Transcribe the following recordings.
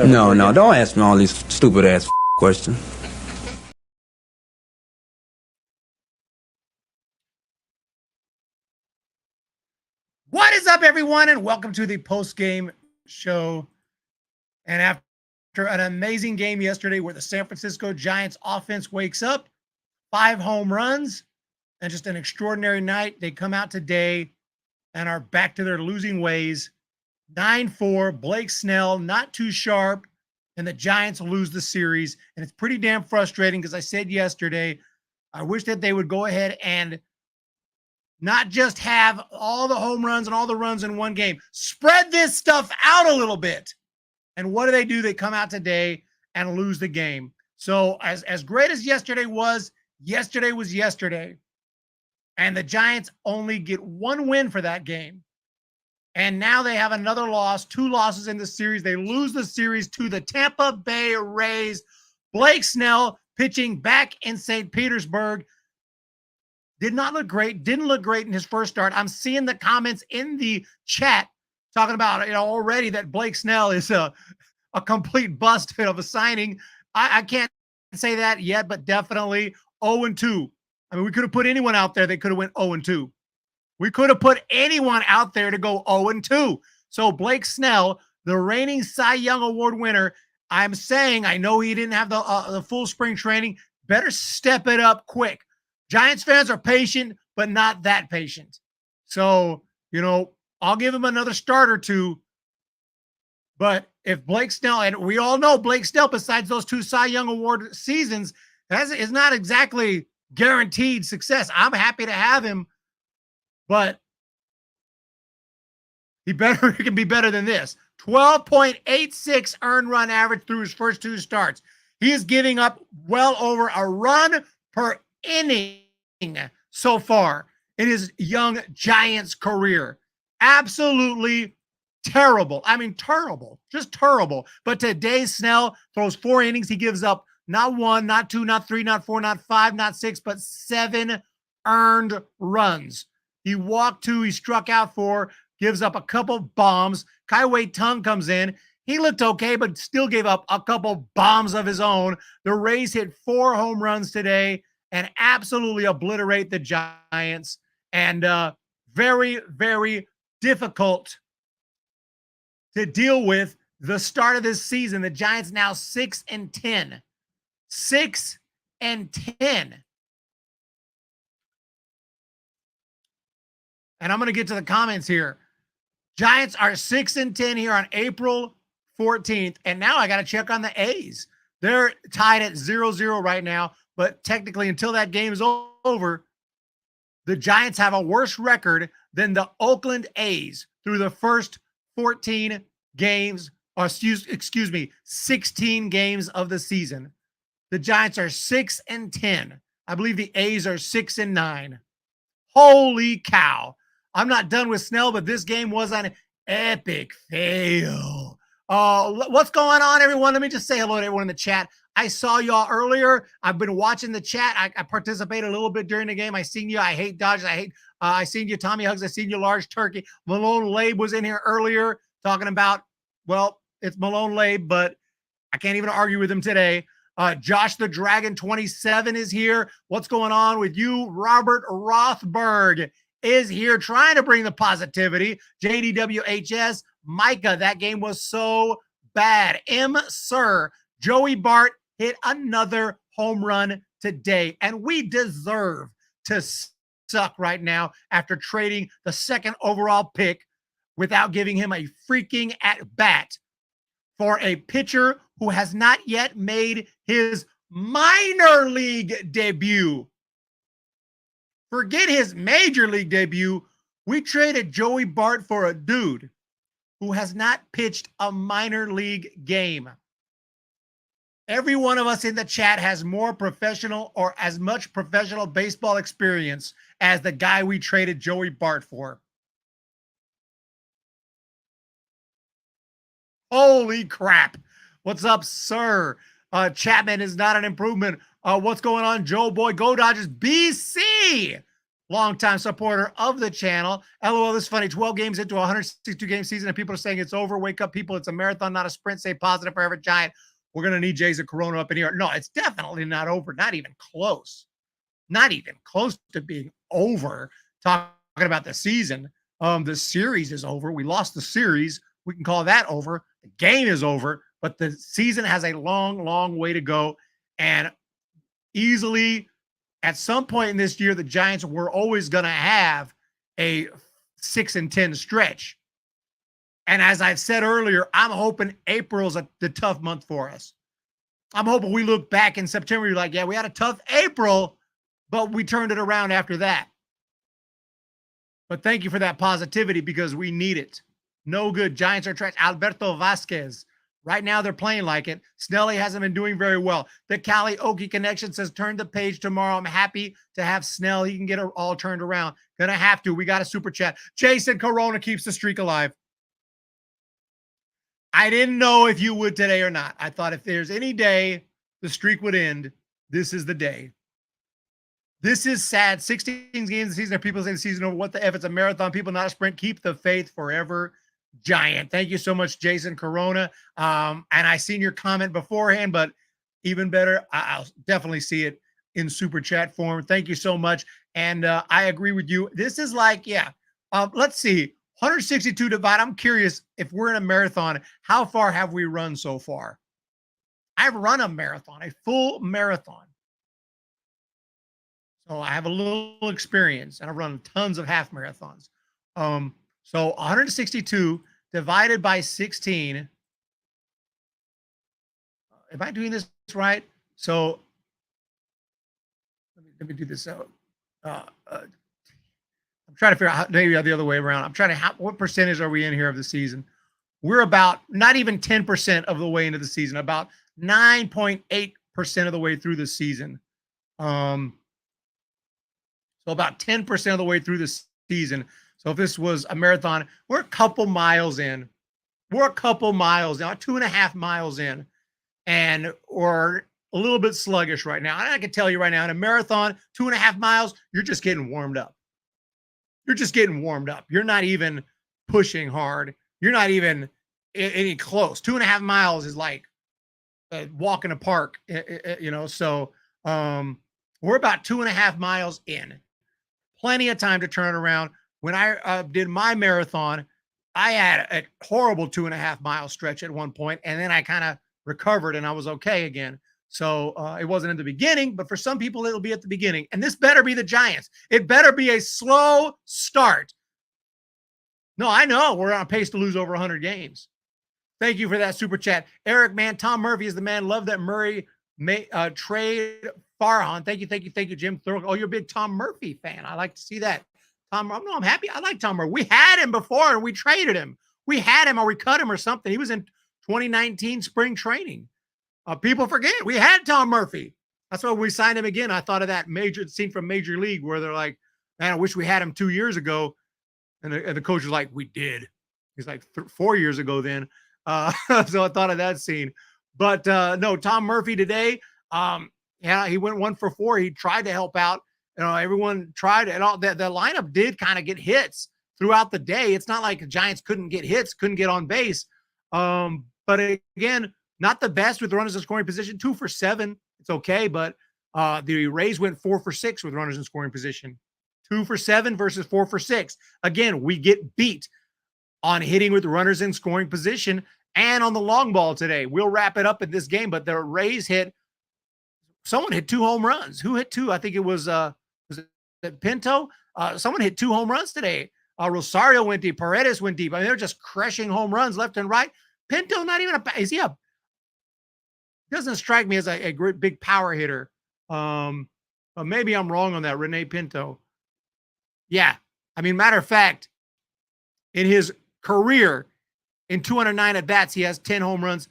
No, don't ask me all these stupid ass questions. What is up, everyone, and welcome to the post-game show. And after an amazing game yesterday where the San Francisco Giants offense wakes up, 5 home runs, and just an extraordinary night, they come out today and are back to their losing ways. 9-4, Blake Snell, not too sharp, and the Giants lose the series. And it's pretty damn frustrating because I said yesterday, I wish that they would go ahead and not just have all the home runs and all the runs in one game. Spread this stuff out a little bit. And what do? They come out today and lose the game. So as great as yesterday was yesterday. And the Giants only get one win for that game. And now they have another loss, 2 losses in the series. They lose the series to the Tampa Bay Rays. Blake Snell pitching back in St. Petersburg. Did not look great. Didn't look great in his first start. I'm seeing the comments in the chat talking about, already that Blake Snell is a complete bust of a signing. I can't say that yet, but definitely 0-2. I mean, we could have put anyone out there. They could have went 0-2. We could have put anyone out there to go 0-2. So Blake Snell, the reigning Cy Young Award winner, I'm saying, I know he didn't have the full spring training. Better step it up quick. Giants fans are patient, but not that patient. So, I'll give him another start or two. But if Blake Snell, and we all know Blake Snell, besides those 2 Cy Young Award seasons, is not exactly guaranteed success. I'm happy to have him, but he can be better than this. 12.86 earned run average through his first 2 starts. He is giving up well over a run per inning so far in his young Giants career. Absolutely terrible. I mean, terrible, just terrible. But today, Snell throws 4 innings. He gives up not 1, not 2, not 3, not 4, not 5, not 6, but 7 earned runs. He walked 2, he struck out 4, gives up a couple bombs. Kai Wei Tung comes in. He looked okay, but still gave up a couple bombs of his own. The Rays hit 4 home runs today and absolutely obliterate the Giants. And very, very difficult to deal with the start of this season. The Giants now 6-10. 6-10. And I'm going to get to the comments here. Giants are 6-10 here on April 14th. And now I got to check on the A's. They're tied at 0-0 right now. But technically, until that game is over, the Giants have a worse record than the Oakland A's through the first 14 games, or 16 games of the season. The Giants are 6-10. I believe the A's are 6-9. Holy cow. I'm not done with Snell, but this game was an epic fail. What's going on, everyone? Let me just say hello to everyone in the chat. I saw y'all earlier. I've been watching the chat. I participated a little bit during the game. I seen you. I hate Dodgers. I seen you, Tommy Hugs. I seen you, Large Turkey. Malone Labe was in here earlier talking about, well, it's Malone Labe, but I can't even argue with him today. Josh the Dragon 27 is here. What's going on with you? Robert Rothberg is here trying to bring the positivity. JDWHS, Micah, that game was so bad. Sir, Joey Bart hit another home run today, and we deserve to suck right now after trading the 2nd overall pick without giving him a freaking at-bat for a pitcher who has not yet made his minor league debut. Forget his major league debut. We traded Joey Bart for a dude who has not pitched a minor league game. Every one of us in the chat has more professional or as much professional baseball experience as the guy we traded Joey Bart for. Holy crap. What's up, sir? Chapman is not an improvement. What's going on, Joe Boy? Go Dodgers. BC longtime supporter of the channel. LOL, this is funny. 12 games into a 162-game season, and people are saying it's over. Wake up, people. It's a marathon, not a sprint. Stay positive forever, Giant. We're going to need Jason Corona up in here. No, it's definitely not over. Not even close. Not even close to being over. Talking about the season. The series is over. We lost the series. We can call that over. The game is over, but the season has a long, long way to go. And easily, at some point in this year, the Giants were always going to have a 6-10 stretch. And as I've said earlier, I'm hoping April's the tough month for us. I'm hoping we look back in September, you're like, yeah, we had a tough April, but we turned it around after that. But thank you for that positivity because we need it. No good. Giants are trash. Alberto Vasquez. Right now, they're playing like it. Snelly hasn't been doing very well. The Cali Okie Connection says, turn the page tomorrow. I'm happy to have Snell. He can get it all turned around. Gonna have to. We got a super chat. Jason Corona keeps the streak alive. I didn't know if you would today or not. I thought if there's any day the streak would end, this is the day. This is sad. 16 games of the season. Are people saying the season over? What the F? It's a marathon. People, not a sprint. Keep the faith forever. Giant. Thank you so much, Jason Corona. And I seen your comment beforehand, but even better, I'll definitely see it in super chat form. Thank you so much. And I agree with you. This is like, yeah, let's see. 162 divide. I'm curious if we're in a marathon, how far have we run so far? I've run a marathon, a full marathon. So I have a little experience, and I've run tons of half marathons. So 162 divided by 16. Am I doing this right? So let me do this. I'm trying to figure out how, maybe the other way around. I'm trying to, what percentage are we in here of the season? We're about not even 10% of the way into the season, about 9.8% of the way through the season. So about 10% of the way through the season. So if this was a marathon, we're a couple miles in. We're a couple miles now, 2.5 miles in, and we're a little bit sluggish right now. And I can tell you right now, in a marathon, 2.5 miles, you're just getting warmed up. You're just getting warmed up. You're not even pushing hard. You're not even any close. 2.5 miles is like a walk in a park, you know. So we're about 2.5 miles in. Plenty of time to turn around. When I did my marathon, I had a horrible 2.5 mile stretch at one point, and then I kind of recovered and I was okay again. So it wasn't in the beginning, but for some people, it'll be at the beginning. And this better be the Giants. It better be a slow start. No, I know we're on pace to lose over 100 games. Thank you for that super chat. Eric, man, Tom Murphy is the man. Love that Murray trade Farhan. Thank you, Jim Thorough. Oh, you're a big Tom Murphy fan. I like to see that. I'm happy. I like Tom Murphy. We had him before and we traded him. We had him or we cut him or something. He was in 2019 spring training. People forget we had Tom Murphy. That's why we signed him again. I thought of that major scene from Major League where they're like, man, I wish we had him 2 years ago. And the coach was like, we did. He's like 4 years ago then. So I thought of that scene. But no, Tom Murphy today, yeah, he went 1 for 4. He tried to help out. You know, everyone tried, and all the lineup did kind of get hits throughout the day. It's not like the Giants couldn't get hits, couldn't get on base. But again, not the best with runners in scoring position. 2 for 7. It's okay, but the Rays went 4 for 6 with runners in scoring position. 2 for 7 versus 4 for 6. Again, we get beat on hitting with runners in scoring position and on the long ball today. We'll wrap it up in this game, but the Rays hit, someone hit 2 home runs. Who hit 2? I think it was it Pinto? Someone hit 2 home runs today. Rosario went deep. Paredes went deep. I mean, they're just crushing home runs left and right. Pinto, not even is he a, doesn't strike me as a great big power hitter. Maybe I'm wrong on that. Rene Pinto. Yeah. I mean, matter of fact, in his career, in 209 at-bats, he has 10 home runs.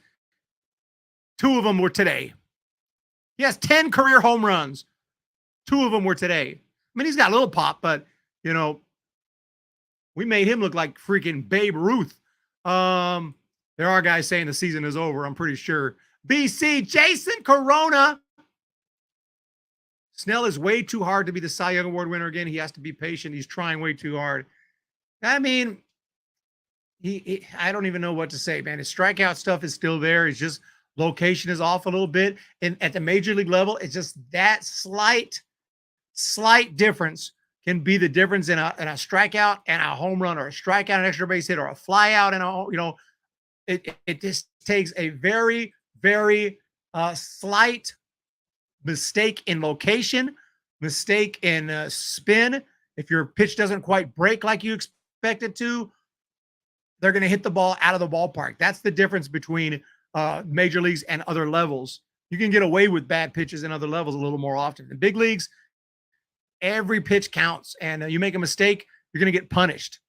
2 of them were today. He has 10 career home runs. 2 of them were today. I mean, he's got a little pop, but, you know, we made him look like freaking Babe Ruth. There are guys saying the season is over, I'm pretty sure. BC, Jason Corona Snell is way too hard to be the Cy Young Award winner again. He has to be patient. He's trying way too hard. I mean, I don't even know what to say, man. His strikeout stuff is still there. It's just location is off a little bit. And at the major league level, it's just that slight difference can be the difference in a strikeout and a home run, or a strikeout and extra base hit, or a fly out and it just takes a very, very slight mistake in location, mistake in spin. If your pitch doesn't quite break like you expect it to, they're going to hit the ball out of the ballpark. That's the difference between major leagues and other levels. You can get away with bad pitches in other levels a little more often. In big leagues, every pitch counts, and you make a mistake, you're going to get punished.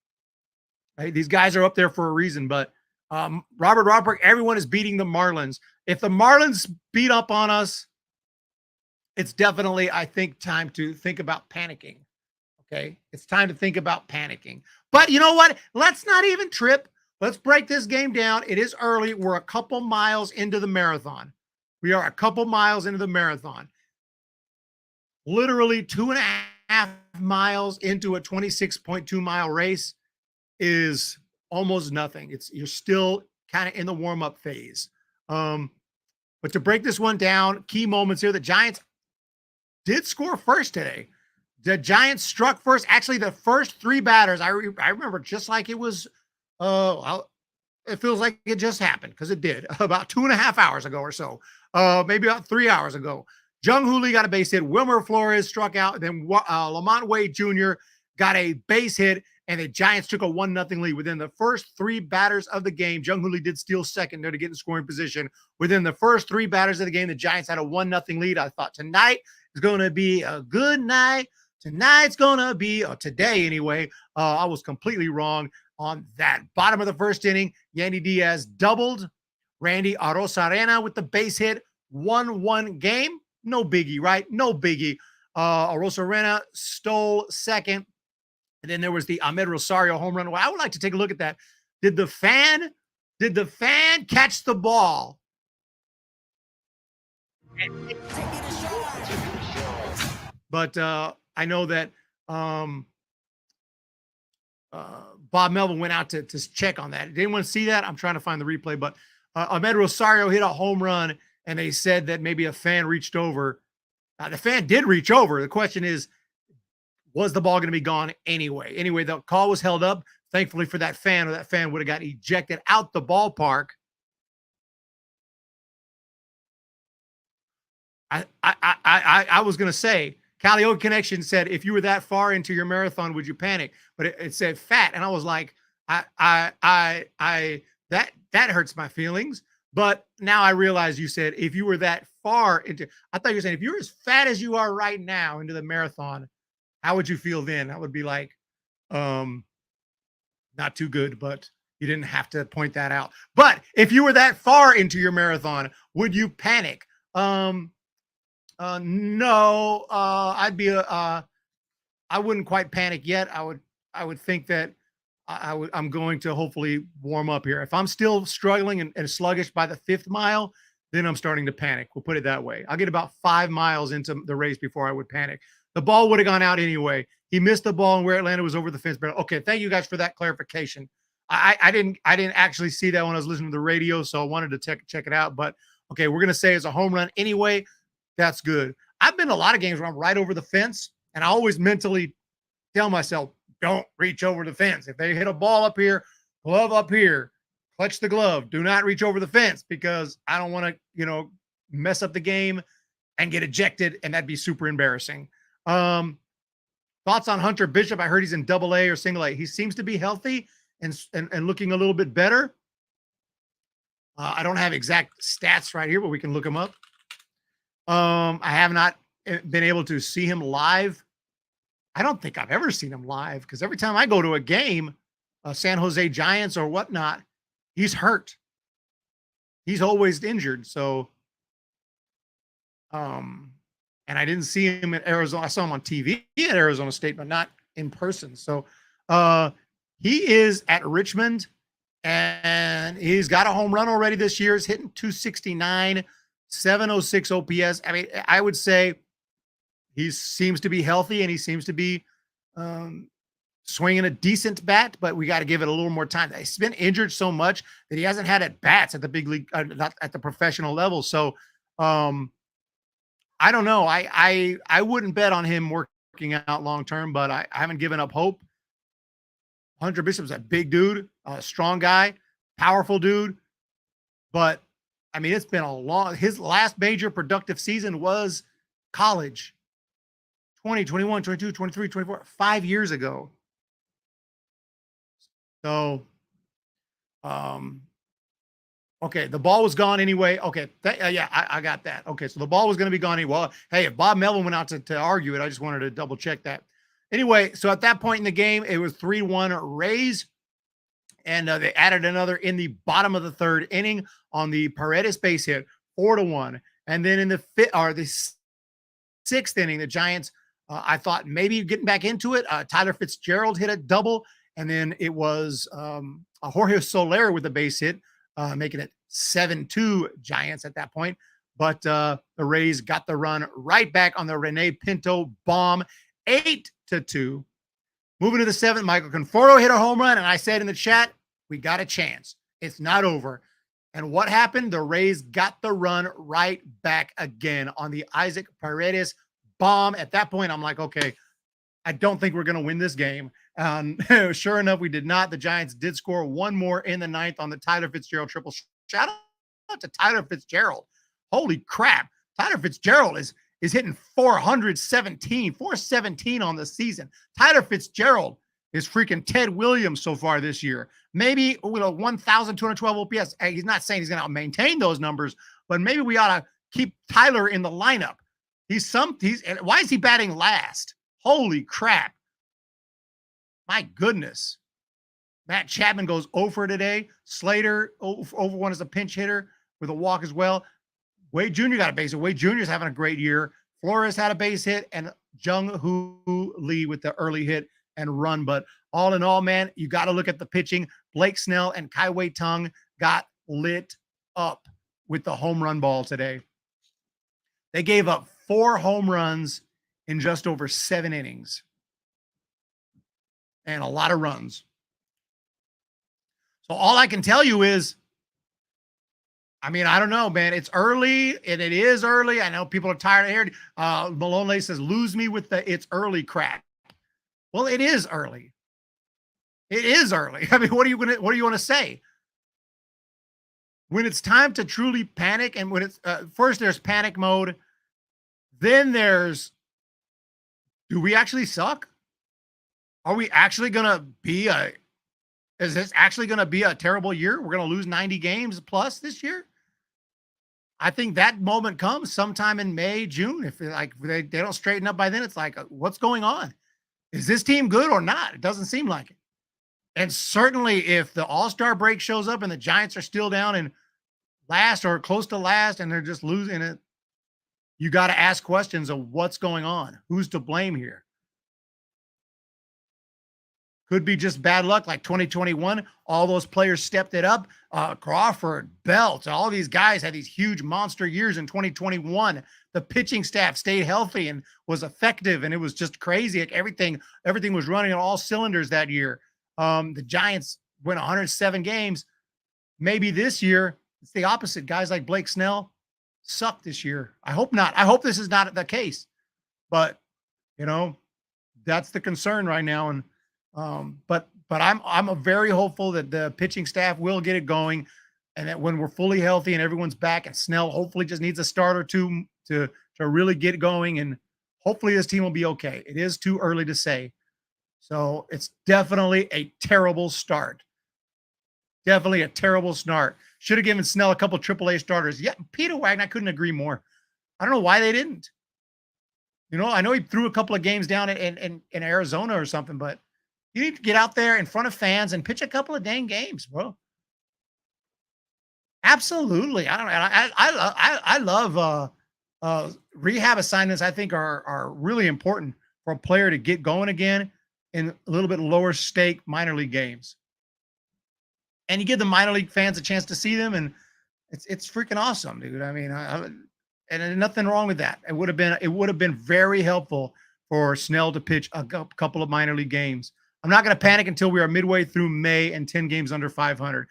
Right? These guys are up there for a reason, but Robert Rodberg, everyone is beating the Marlins. If the Marlins beat up on us, it's definitely, I think, time to think about panicking. Okay? It's time to think about panicking. But you know what? Let's not even trip. Let's break this game down. It is early. We're a couple miles into the marathon. We are a couple miles into the marathon. Literally 2.5 miles into a 26.2 mile race is almost nothing. You're still kind of in the warm-up phase. But to break this one down, key moments here. The Giants did score first today. The Giants struck first. Actually, the first three batters, I remember just like it was, it feels like it just happened, because it did about 2.5 hours ago or so, maybe about 3 hours ago. Jung-Hoo Lee got a base hit. Wilmer Flores struck out. Then Lamont Wade Jr. got a base hit, and the Giants took a 1-0 lead. Within the first three batters of the game, Jung-Hoo Lee did steal second there to get in scoring position. Within the first three batters of the game, the Giants had a 1-0 lead. I thought tonight is going to be a good night. Tonight's going to be, or today anyway, I was completely wrong on that. Bottom of the first inning, Yandy Diaz doubled. Randy Arozarena with the base hit. 1-1 game. No biggie, right? No biggie. Arozarena stole second. And then there was the Ahmed Rosario home run. Well, I would like to take a look at that. Did the fan catch the ball? But I know that Bob Melvin went out to check on that. Did anyone see that? I'm trying to find the replay, but Ahmed Rosario hit a home run, and they said that maybe a fan reached over. The fan did reach over. The question is, was the ball going to be gone anyway? Anyway, the call was held up, thankfully for that fan, or that fan would have got ejected out the ballpark. I was going to say, Calliope Connection said, if you were that far into your marathon, would you panic? But it said fat. And I was like, that hurts my feelings. But now I realize you said, if you were that far into, I thought you were saying, if you're as fat as you are right now into the marathon, how would you feel then? I would be like, not too good, but you didn't have to point that out. But if you were that far into your marathon, would you panic? No, I'd be I wouldn't quite panic yet. I would think that I'm going to hopefully warm up here. If I'm still struggling and sluggish by the 5th mile, then I'm starting to panic. We'll put it that way. I'll get about 5 miles into the race before I would panic. The ball would have gone out anyway. He missed the ball, and where it landed was over the fence. But okay, thank you guys for that clarification. I didn't actually see that when I was listening to the radio, so I wanted to check it out. But okay, we're gonna say it's a home run anyway. That's good. I've been to a lot of games where I'm right over the fence, and I always mentally tell myself, don't reach over the fence. If they hit a ball up here, glove up here, clutch the glove. Do not reach over the fence, because I don't want to, mess up the game and get ejected, and that'd be super embarrassing. Thoughts on Hunter Bishop? I heard he's in Double-A or Single-A. He seems to be healthy and looking a little bit better. I don't have exact stats right here, but we can look him up. I have not been able to see him live. I don't think I've ever seen him live, because every time I go to a game, San Jose Giants or whatnot, he's hurt. He's always injured. So, and I didn't see him at Arizona. I saw him on TV at Arizona State, but not in person. So, he is at Richmond, and he's got a home run already this year. He's hitting 269. 706 OPS. I mean, I would say he seems to be healthy and he seems to be swinging a decent bat, but we got to give it a little more time. He's been injured so much that he hasn't had at bats at the big league, not at the professional level. So I don't know. I wouldn't bet on him working out long term, but I haven't given up hope. Hunter Bishop's a big dude, a strong guy, powerful dude. But I mean, it's been a long, his last major productive season was college 20, 21, 22, 23, 24, 5 years ago. So, okay, the ball was gone anyway. Okay, yeah, I got that. Okay, so the ball was going to be gone anyway. Well, hey, if Bob Melvin went out to argue it, I just wanted to double check that. Anyway, so at that point in the game, it was 3-1 Rays, and they added another in the bottom of the third inning on the Paredes base hit, 4-1. And then in the sixth inning, the Giants, I thought maybe getting back into it. Tyler Fitzgerald hit a double, and then it was a Jorge Soler with the base hit, making it 7-2 Giants at that point. But the Rays got the run right back on the Rene Pinto bomb, 8-2. Moving to the seventh, Michael Conforto hit a home run, and I said in the chat, we got a chance. It's not over. And what happened? The Rays got the run right back again on the Isaac Paredes bomb. At that point, I'm like, okay, I don't think we're going to win this game. Sure enough, we did not. The Giants did score one more in the ninth on the Tyler Fitzgerald triple. Shout out to Tyler Fitzgerald. Holy crap. Tyler Fitzgerald is hitting 417 on the season. Tyler Fitzgerald is freaking Ted Williams so far this year. Maybe with a 1,212 OPS. He's not saying he's going to maintain those numbers, but maybe we ought to keep Tyler in the lineup. Why is he batting last? Holy crap. My goodness. Matt Chapman goes over today. Slater over one as a pinch hitter with a walk as well. Wade Jr. got a base hit. Wade Jr. is having a great year. Flores had a base hit, and Jung-Hoo Lee with the early hit and run. But all in all, man, you got to look at the pitching. Blake Snell and Kai Wei Tung got lit up with the home run ball today. They gave up 4 home runs in just over 7 innings. And a lot of runs. So all I can tell you is, I mean, I don't know, man. It's early, and it is early. I know people are tired of hearing. Malone says, lose me with the it's early crap. Well, it is early. It is early. I mean, what do you want to say? When it's time to truly panic, and when it's first there's panic mode, then there's, do we actually suck? Are we actually going to be is this actually going to be a terrible year? We're going to lose 90 games plus this year? I think that moment comes sometime in May, June. If they don't straighten up by then, it's like, what's going on? Is this team good or not? It doesn't seem like it. And certainly if the All-Star break shows up and the Giants are still down in last or close to last and they're just losing it, you got to ask questions of what's going on. Who's to blame here? Could be just bad luck like 2021. All those players stepped it up. Crawford, Belt, all these guys had these huge monster years in 2021. The pitching staff stayed healthy and was effective, and it was just crazy. Like everything was running on all cylinders that year. The Giants went 107 games. Maybe this year it's the opposite. Guys like Blake Snell suck this year. I hope not. I hope this is not the case. But that's the concern right now. And but I'm very hopeful that the pitching staff will get it going, and that when we're fully healthy and everyone's back, and Snell hopefully just needs a start or two to really get going, and hopefully this team will be okay. It is too early to say. So it's definitely a terrible start. Definitely a terrible start. Should have given Snell a couple AAA starters. Yeah, Peter Wagner, I couldn't agree more. I don't know why they didn't. I know he threw a couple of games down in Arizona or something, but you need to get out there in front of fans and pitch a couple of dang games, bro. Absolutely. I don't know. I love rehab assignments. I think are really important for a player to get going again in a little bit lower stake minor league games. And you give the minor league fans a chance to see them, and it's freaking awesome, dude. I mean, and nothing wrong with that. It would have been very helpful for Snell to pitch a couple of minor league games. I'm not going to panic until we are midway through May and 10 games under 500.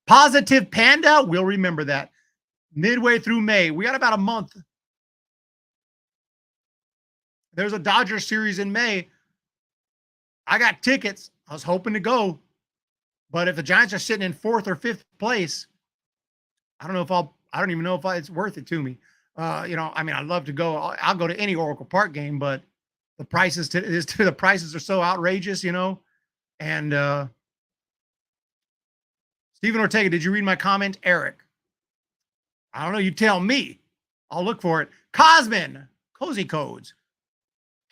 Positive Panda, we'll remember that. Midway through May, we got about a month. There's a Dodgers series in May. I got tickets. I was hoping to go, but if the Giants are sitting in 4th or 5th place, I don't even know if it's worth it to me. I'd love to go. I'll go to any Oracle Park game, but the prices the prices are so outrageous, And Stephen Ortega, did you read my comment? Eric, I don't know. You tell me. I'll look for it. Cosmin, Cozy Codes.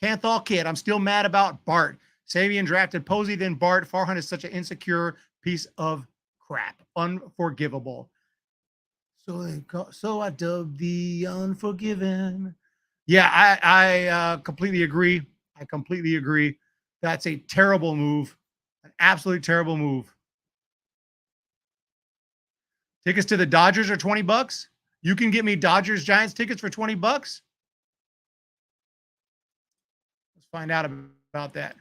Canthal Kid, I'm still mad about Bart. Sabian drafted Posey, then Bart. Farhan is such an insecure piece of crap. Unforgivable. So I dubbed the Unforgiven. Yeah, I completely agree. I completely agree. That's a terrible move. An absolutely terrible move. Tickets to the Dodgers are $20. You can get me Dodgers Giants tickets for $20. Let's find out about that.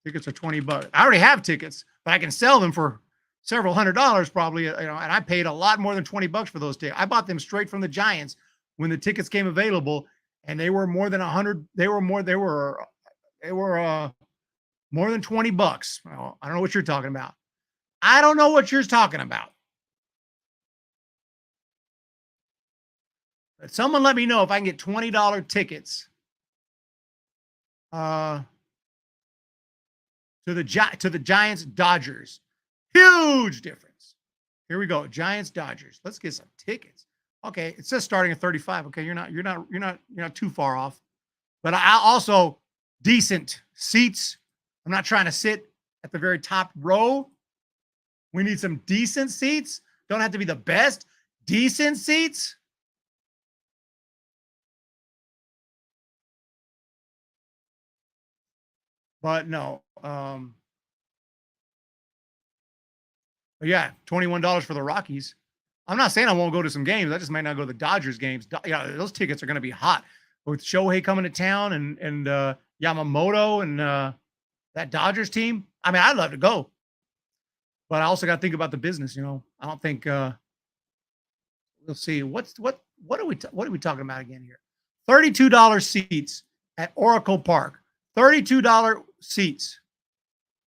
Tickets are $20. I already have tickets, but I can sell them for several $100s probably, and I paid a lot more than $20 for those tickets. I bought them straight from the Giants when the tickets came available, and they were more than 100. They were more than $20. Well, I don't know what you're talking about. I don't know what you're talking about. But someone let me know if I can get $20 tickets to the Giants Dodgers. Huge difference. Here we go. Giants Dodgers. Let's get some tickets. Okay, it says starting at 35. Okay, you're not too far off. But I also decent seats. I'm not trying to sit at the very top row. We need some decent seats. Don't have to be the best. Decent seats. But no. But yeah, $21 for the Rockies. I'm not saying I won't go to some games. I just might not go to the Dodgers games. Yeah, those tickets are going to be hot with Shohei coming to town and Yamamoto and that Dodgers team. I mean, I'd love to go, but I also got to think about the business. I don't think we'll see. What are we talking about again here? $32 seats at Oracle Park. $32 seats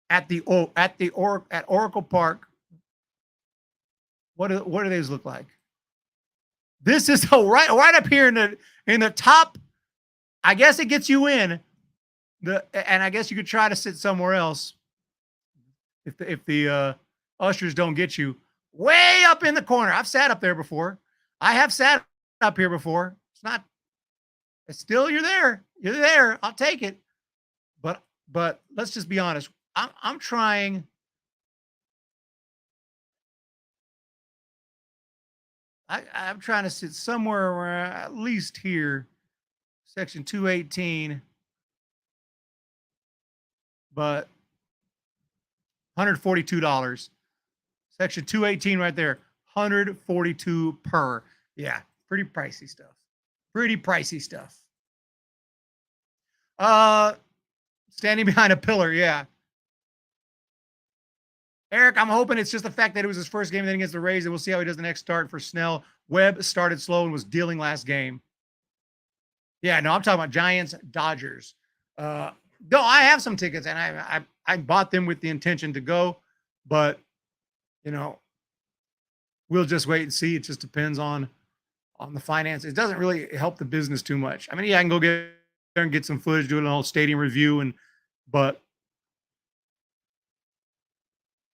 at Oracle Park. What do these look like? This is right up here in the top. I guess it gets you in and I guess you could try to sit somewhere else if the ushers don't get you way up in the corner. I've sat up there before. I have sat up here before. It's still you're there. You're there. I'll take it. But let's just be honest. I'm trying. I'm trying to sit somewhere where at least here, section 218, but $142. Section 218 right there, $142 per. Yeah, pretty pricey stuff. Pretty pricey stuff. Standing behind a pillar, yeah. Eric, I'm hoping it's just the fact that it was his first game then against the Rays, and we'll see how he does the next start for Snell. Webb started slow and was dealing last game. Yeah, no, I'm talking about Giants, Dodgers. No, I have some tickets, and I bought them with the intention to go, but, we'll just wait and see. It just depends on the finances. It doesn't really help the business too much. I mean, yeah, I can go get there and get some footage, do a whole stadium review, but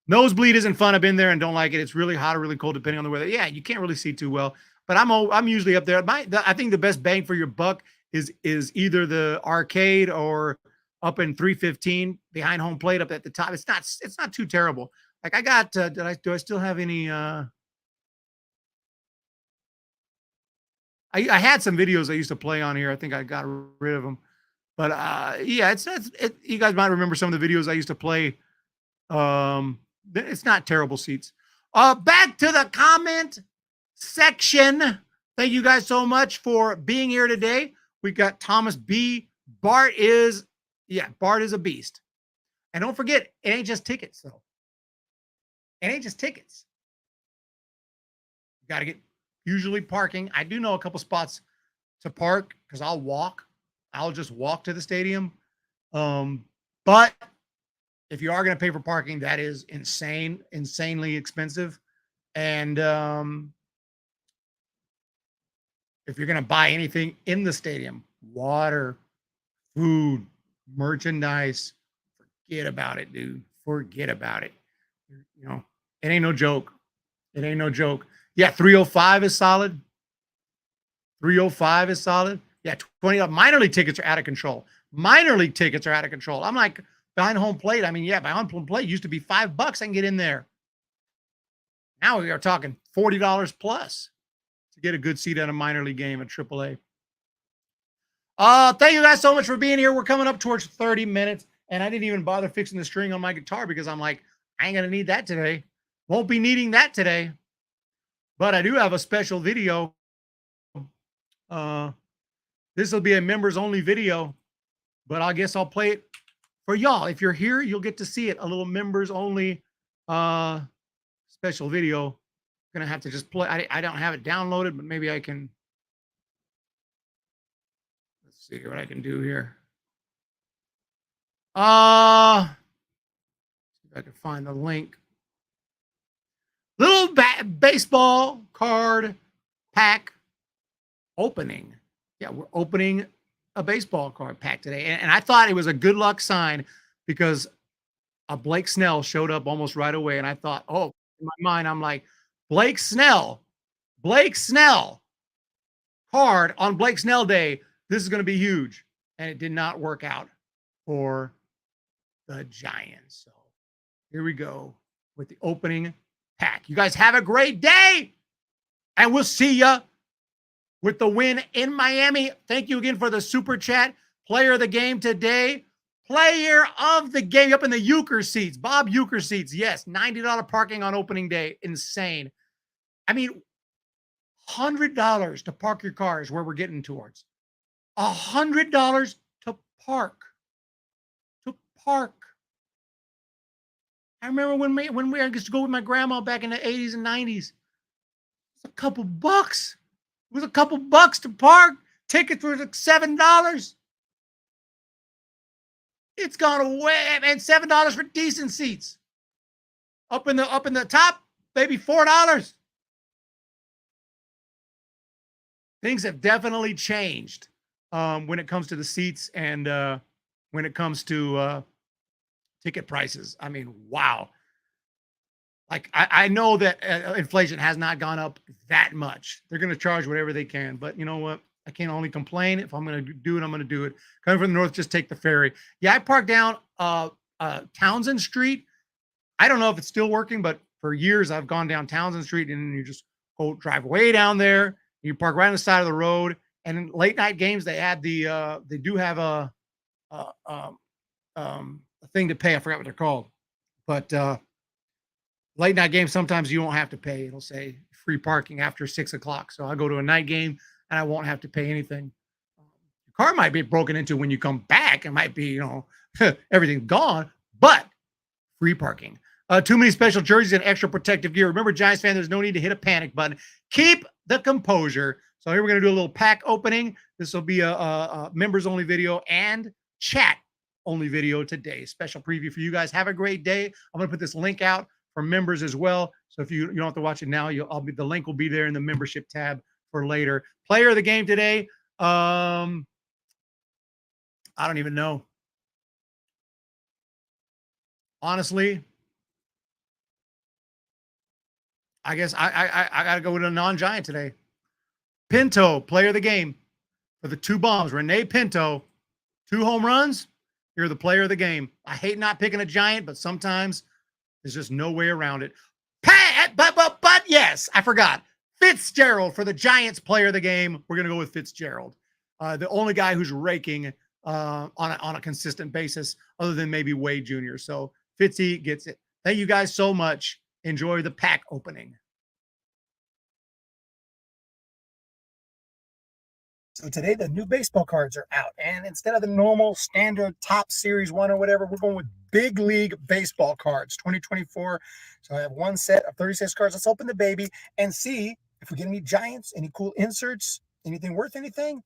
nosebleed isn't fun. I've been there and don't like it. It's really hot or really cold, depending on the weather. Yeah, you can't really see too well. But I'm usually up there. I think the best bang for your buck is either the arcade or up in 315 behind home plate up at the top. It's not too terrible. Like I got. Do I still have any? I had some videos I used to play on here. I think I got rid of them. But yeah, you guys might remember some of the videos I used to play. It's not terrible seats. Back to the comment section Thank you guys so much for being here today. We got Thomas B. Bart is a beast. And don't forget, it ain't just tickets, though. It ain't just tickets. You got to get usually parking. I do know a couple spots to park because I'll walk. I'll just walk to the stadium. But if you are going to pay for parking, that is insanely expensive. And if you're going to buy anything in the stadium, water, food, merchandise, forget about it, dude. Forget about it. You know, it ain't no joke. It ain't no joke. Yeah, 305 is solid. 305 is solid. Yeah, 20 minor league tickets are out of control. Minor league tickets are out of control. I'm like, behind home plate. I mean, yeah, behind home plate used to be $5. I can get in there. Now we are talking $40 plus to get a good seat at a minor league game at AAA. Thank you guys so much for being here. We're coming up towards 30 minutes, and I didn't even bother fixing the string on my guitar because I'm like, I ain't gonna need that today. Won't be needing that today. But I do have a special video. This will be a members only video, but I guess I'll play it for y'all. If you're here, you'll get to see it. A little members only special video. I'm gonna have to just play. I don't have it downloaded, but maybe I can. Let's see what I can do here. See if I can find the link. Little baseball card pack opening. Yeah, we're opening a baseball card pack today. And I thought it was a good luck sign because a Blake Snell showed up almost right away. And I thought, oh, in my mind, I'm like, Blake Snell card on Blake Snell Day. This is going to be huge. And it did not work out for the Giants. So here we go with the opening pack. You guys have a great day. And we'll see you with the win in Miami. Thank you again for the super chat. Player of the game today. Player of the game up in the Euchre seats. Bob Euchre seats. Yes, $90 parking on opening day. Insane. I mean, $100 to park your car is where we're getting towards. $100 to park. To park. I remember when we used to go with my grandma back in the 80s and 90s. It's a couple bucks. It was a couple bucks to park. Tickets were like $7. It's gone away, and $7 for decent seats. Up in the top, maybe $4. Things have definitely changed when it comes to the seats and when it comes to ticket prices. I mean, wow. Like, I know that inflation has not gone up that much. They're going to charge whatever they can. But you know what? I can't only complain. If I'm going to do it, I'm going to do it. Coming from the north, just take the ferry. Yeah, I parked down Townsend Street. I don't know if it's still working, but for years I've gone down Townsend Street, and you just go drive way down there. You park right on the side of the road. And in late night games, they had they do have a thing to pay. I forgot what they're called, but late night games, sometimes you won't have to pay. It'll say free parking after 6 o'clock. So I go to a night game and I won't have to pay anything. Your car might be broken into when you come back. It might be, everything gone, but free parking. Too many special jerseys and extra protective gear. Remember, Giants fan, there's no need to hit a panic button. Keep the composure. So here we're going to do a little pack opening. This will be a members only video and chat only video today. Special preview for you guys. Have a great day. I'm going to put this link out for members as well. So if you don't have to watch it now, the link will be there in the membership tab for later. Player of the game today. I don't even know. Honestly, I guess I got to go with a non-Giant today. Pinto, player of the game for the 2 bombs. Renee Pinto, 2 home runs. You're the player of the game. I hate not picking a Giant, but sometimes there's just no way around it. But yes, I forgot. Fitzgerald for the Giants player of the game. We're going to go with Fitzgerald. The only guy who's raking on a consistent basis other than maybe Wade Jr. So Fitzy gets it. Thank you guys so much. Enjoy the pack opening. So today the new baseball cards are out, and instead of the normal standard top series one or whatever, we're going with big league baseball cards 2024. So I have one set of 36 cards. Let's open the baby and see if we get any Giants, any cool inserts, anything worth anything.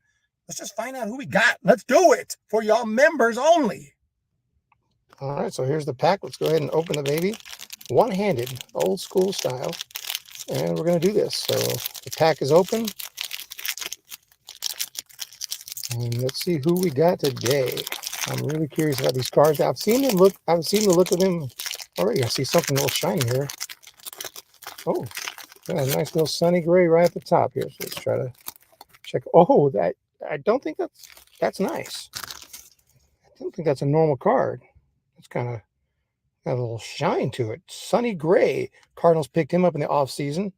Let's just find out who we got. Let's do it for y'all members only. All right, so here's the pack. Let's go ahead and open the baby one-handed, old school style, and we're going to do this. So the pack is open. And let's see who we got today. I'm really curious about these cards. I've seen the look of them already. I see something a little shiny here. Oh, got a nice little sunny gray right at the top here. So let's try to check. Oh, that I don't think that's nice. I don't think that's a normal card. It's kind of got a little shine to it. Sunny gray. Cardinals picked him up in the offseason.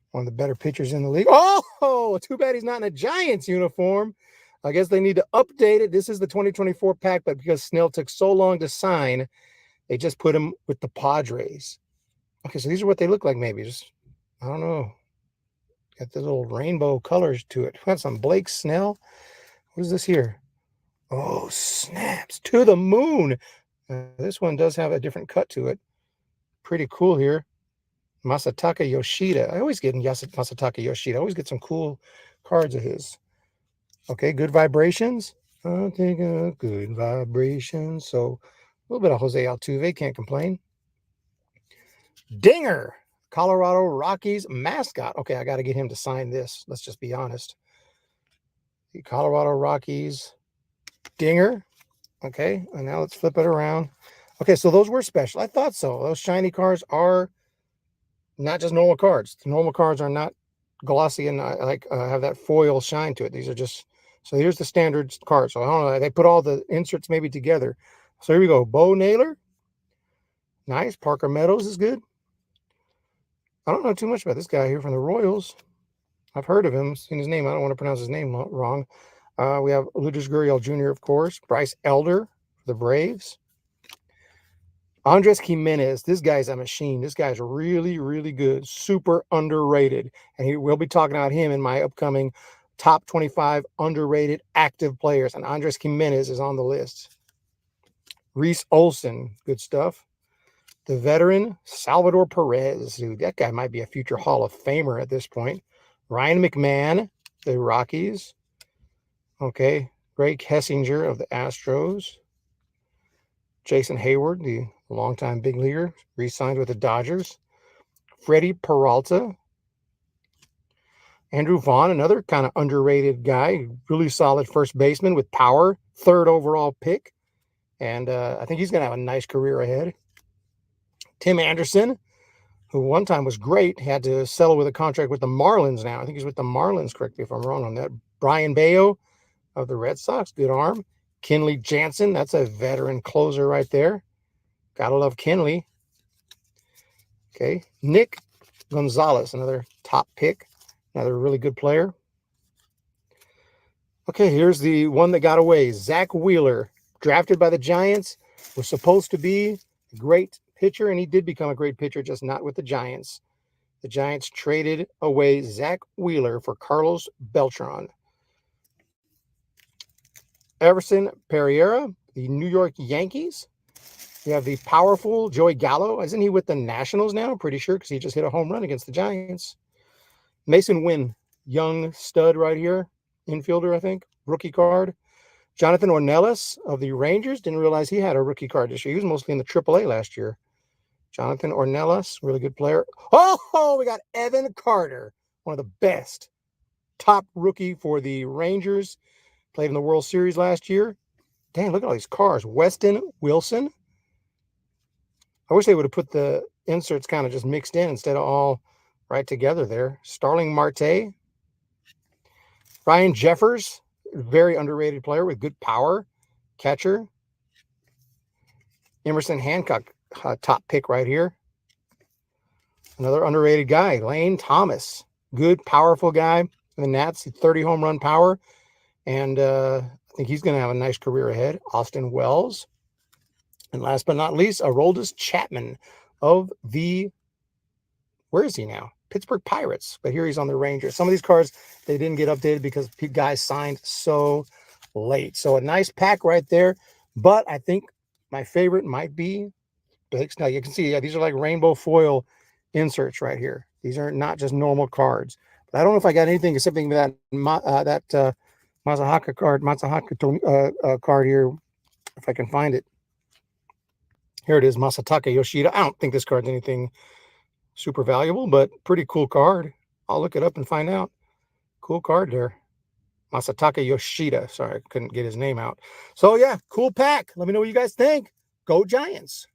One of the better pitchers in the league. Oh, too bad he's not in a Giants uniform. I guess they need to update it. This is the 2024 pack, but because Snell took so long to sign, they just put him with the Padres. Okay, so these are what they look like maybe. Just, I don't know. Got the little rainbow colors to it. Got some Blake Snell. What is this here? Oh, snaps. To the moon. This one does have a different cut to it. Pretty cool here. Masataka Yoshida. I always get Masataka Yoshida. I always get some cool cards of his. Okay, good vibrations. I'm thinking of good vibrations. So a little bit of Jose Altuve. Can't complain. Dinger. Colorado Rockies mascot. Okay, I got to get him to sign this. Let's just be honest. The Colorado Rockies Dinger. Okay, and now let's flip it around. Okay, so those were special. I thought so. Those shiny cards are not just normal cards. The normal cards are not glossy and have that foil shine to it. These are just, so here's the standard card. So I don't know, they put all the inserts maybe together. So here we go. Bo Naylor. Nice. Parker Meadows is good. I don't know too much about this guy here from the Royals. I've heard of him, seen his name. I don't want to pronounce his name wrong. We have Lourdes Gurriel Jr., of course. Bryce Elder for the Braves. Andres Jimenez, this guy's a machine. This guy's really, really good. Super underrated. And we'll be talking about him in my upcoming top 25 underrated active players. And Andres Jimenez is on the list. Reese Olson, good stuff. The veteran, Salvador Perez. Dude, that guy might be a future Hall of Famer at this point. Ryan McMahon, the Rockies. Okay. Greg Hessinger of the Astros. Jason Hayward, the longtime big leaguer, re-signed with the Dodgers. Freddie Peralta. Andrew Vaughn, another kind of underrated guy, really solid first baseman with power, third overall pick. And I think he's going to have a nice career ahead. Tim Anderson, who one time was great, had to settle with a contract with the Marlins now. I think he's with the Marlins, correct me if I'm wrong on that. Brian Bayo of the Red Sox, good arm. Kenley Jansen, that's a veteran closer right there. Gotta love Kenley. Okay. Nick Gonzalez, another top pick. Another really good player. Okay, here's the one that got away. Zach Wheeler, drafted by the Giants, was supposed to be a great pitcher, and he did become a great pitcher, just not with the Giants. The Giants traded away Zach Wheeler for Carlos Beltran. Everson Pereira, the New York Yankees. You have the powerful Joey Gallo. Isn't he with the Nationals now? Pretty sure, because he just hit a home run against the Giants. Mason Wynn, young stud right here. Infielder, I think. Rookie card. Jonathan Ornelas of the Rangers. Didn't realize he had a rookie card this year. He was mostly in the AAA last year. Jonathan Ornelas, really good player. Oh, we got Evan Carter, one of the best. Top rookie for the Rangers. Played in the World Series last year. Dang, look at all these cars. Weston Wilson. I wish they would have put the inserts kind of just mixed in instead of all right together there. Starling Marte. Ryan Jeffers, very underrated player with good power. Catcher. Emerson Hancock, top pick right here. Another underrated guy, Lane Thomas. Good, powerful guy. The Nats, 30 home run power. And I think he's going to have a nice career ahead. Austin Wells. And last but not least, Aroldis Chapman of the, where is he now? Pittsburgh Pirates, but here he's on the Rangers. Some of these cards, they didn't get updated because guys signed so late. So a nice pack right there. But I think my favorite might be Blake Snell. You can see, yeah, these are like rainbow foil inserts right here. These are not just normal cards. But I don't know if I got anything except that Mazahaka card here, if I can find it. Here it is, Masataka Yoshida. I don't think this card's anything super valuable, but pretty cool card. I'll look it up and find out. Cool card there. Masataka Yoshida. Sorry, I couldn't get his name out. So yeah, cool pack. Let me know what you guys think. Go Giants.